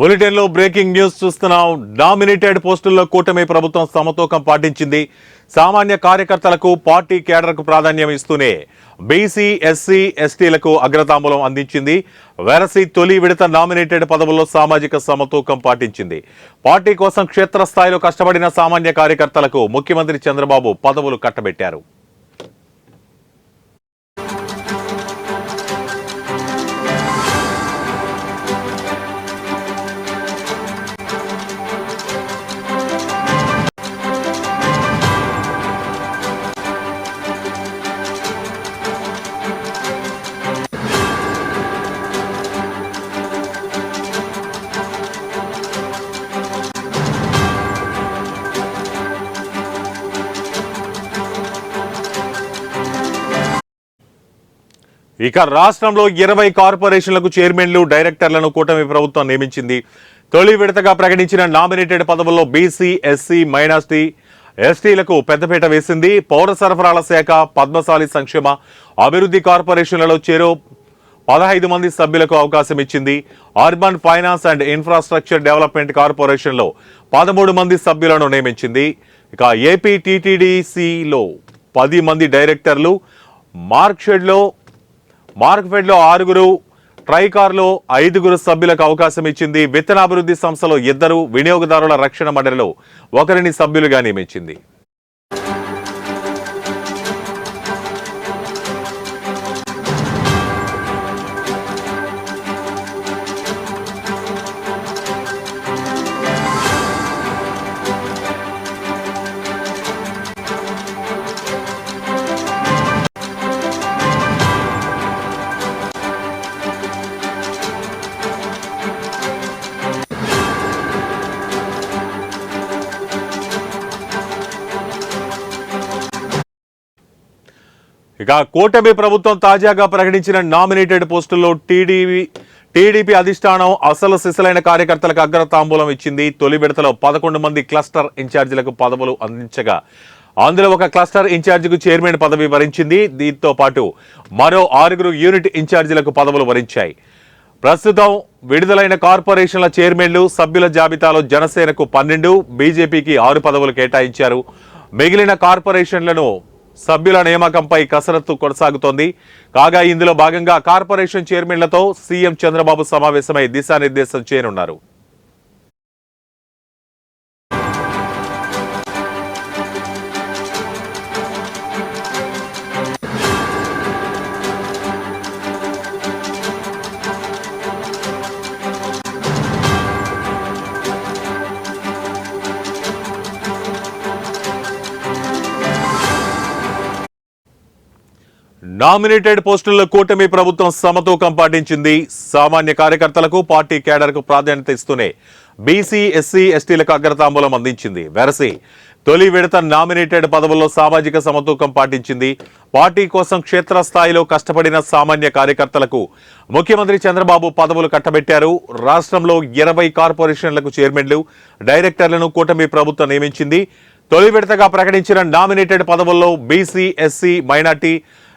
బులెటిన్లో breaking news చూస్తున్నాం. Nominated పోస్టుల్లో కూటమి ప్రభుత్వం సమతూకం పాటించింది. సామాన్య కార్యకర్తలకు పార్టీ కేడర్కు ప్రాధాన్యం ఇస్తూనే బీసీ, ఎస్సీ, ఎస్టీలకు అగ్రతాంబూలం అందించింది. వెరసి తొలి విడత నామినేటెడ్ పదవుల్లో సామాజిక సమతూకం పాటించింది. పార్టీ కోసం క్షేత్రస్థాయిలో కష్టపడిన సామాన్య కార్యకర్తలకు ముఖ్యమంత్రి చంద్రబాబు పదవులు కట్టబెట్టారు. ఇక రాష్ట్రంలో 20 కార్పొరేషన్లకు చైర్మన్లు, డైరెక్టర్లను కూటమి ప్రభుత్వం నియమించింది. తొలి విడతగా ప్రకటించిన నామినేటెడ్ పదవుల్లో బీసీ, ఎస్సీ, మైనారిటీ, ఎస్టీలకు పెద్దపీట వేసింది. పౌర సరఫరాల శాఖ, పద్మశాలి సంక్షేమ అభివృద్ధి కార్పొరేషన్లలో చెరో 15 మంది సభ్యులకు అవకాశం ఇచ్చింది. Urban finance and infrastructure development కార్పొరేషన్లో 13 మంది సభ్యులను నియమించింది. ఇక ఏపీ టీటీడీసీలో 10 మంది డైరెక్టర్లు, మార్క్ఫెడ్లో 6, ట్రైకార్లో 5 సభ్యులకు అవకాశం ఇచ్చింది. విత్తనాభివృద్ధి సంస్థలో 2, వినియోగదారుల రక్షణ మండలిలో 1 సభ్యులుగా నియమించింది. ఇక కూటమి ప్రభుత్వం తాజాగా ప్రకటించిన నామినేటెడ్ పోస్టుల్లో టీడీపీ అధిష్టానం అసలు సిసలైన కార్యకర్తలకు అగ్రతాంబూలం ఇచ్చింది. తొలి విడతలో 11 మంది క్లస్టర్ ఇన్ఛార్జీలకు పదవులు అందించగా అందులో ఒక క్లస్టర్ ఇన్ఛార్జికు చైర్మన్ పదవి వరించింది. దీంతో పాటు మరో 6 యూనిట్ ఇన్ఛార్జీలకు పదవులు వరించాయి. ప్రస్తుతం విడుదలైన కార్పొరేషన్ల చైర్మన్లు, సభ్యుల జాబితాలో జనసేనకు 12, బీజేపీకి 6 పదవులు కేటాయించారు. మిగిలిన కార్పొరేషన్లను సభ్యుల నియామకంపై కసరత్తు కొనసాగుతోంది. కాగా ఇందులో భాగంగా కార్పొరేషన్ చైర్మన్లతో సీఎం చంద్రబాబు సమావేశమై దిశానిర్దేశం చేయనున్నారు. నామినేటెడ్ పోస్టుల్లో కూటమి ప్రభుత్వం సమతూకం పాటించింది. సామాన్య కార్యకర్తలకు, పార్టీ కేడర్కు ప్రాధాన్యత ఇస్తూనే బీసీ, ఎస్సీ, ఎస్టీలకు అగ్రతాంబూలం అందించింది. వెరసి తొలి విడత నామినేటెడ్ పదవుల్లో సామాజిక సమతూకం పాటించింది. పార్టీ కోసం క్షేత్రస్థాయిలో కష్టపడిన సామాన్య కార్యకర్తలకు ముఖ్యమంత్రి చంద్రబాబు పదవులు కట్టబెట్టారు. రాష్ట్రంలో 20 కార్పొరేషన్లకు చైర్మన్లు, డైరెక్టర్లను కూటమి ప్రభుత్వం నియమించింది. తొలి విడతగా ప్రకటించిన నామినేటెడ్ పదవుల్లో బీసీ, ఎస్సీ, మైనార్టీ,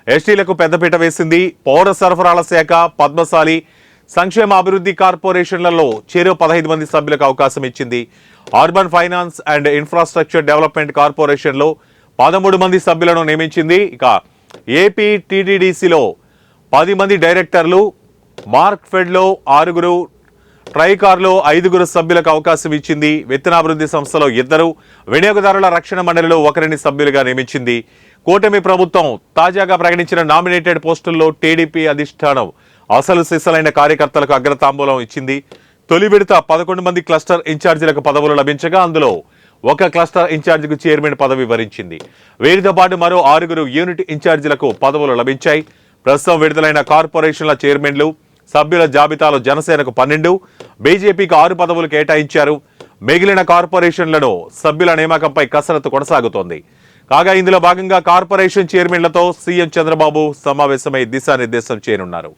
ఎస్టీలకు పెద్దపీట వేసింది. పౌర సరఫరాల శాఖ, పద్మశాలి సంక్షేమ అభివృద్ధి కార్పొరేషన్లలో చెరో 15 మంది సభ్యులకు అవకాశం ఇచ్చింది. Urban finance and infrastructure development కార్పొరేషన్లో 13 మంది సభ్యులను నియమించింది. ఇక ఏపీ టీటీడీసీలో 10 మంది డైరెక్టర్లు, మార్క్ఫెడ్లో 6, ట్రైకార్లో 5 సభ్యులకు అవకాశం ఇచ్చింది. విత్తనాభివృద్ధి సంస్థలో 2, వినియోగదారుల రక్షణ మండలిలో 1 సభ్యులుగా నియమించింది. కూటమి ప్రభుత్వం తాజాగా ప్రకటించిన నామినేటెడ్ పోస్టుల్లో టీడీపీ అధిష్టానం అసలు సిసలైన కార్యకర్తలకు అగ్రతాంబూలం ఇచ్చింది. తొలి విడత 11 మంది క్లస్టర్ ఇన్ఛార్జీలకు పదవులు లభించగా అందులో ఒక క్లస్టర్ ఇన్ఛార్జికు చైర్మన్ పదవి వరించింది. వీరితో పాటు మరో 6 యూనిట్ ఇన్ఛార్జీలకు పదవులు లభించాయి. ప్రస్తుతం విడుదలైన కార్పొరేషన్ల చైర్మన్లు, సభ్యుల జాబితాలో జనసేనకు 12, బీజేపీకి 6 పదవులు కేటాయించారు. మిగిలిన కార్పొరేషన్లను సభ్యుల నియామకంపై కసరత్తు కొనసాగుతోంది. కాగా ఇందులో భాగంగా కార్పొరేషన్ చైర్మన్లతో సీఎం చంద్రబాబు సమావేశమై దిశానిర్దేశం చేయనున్నారు.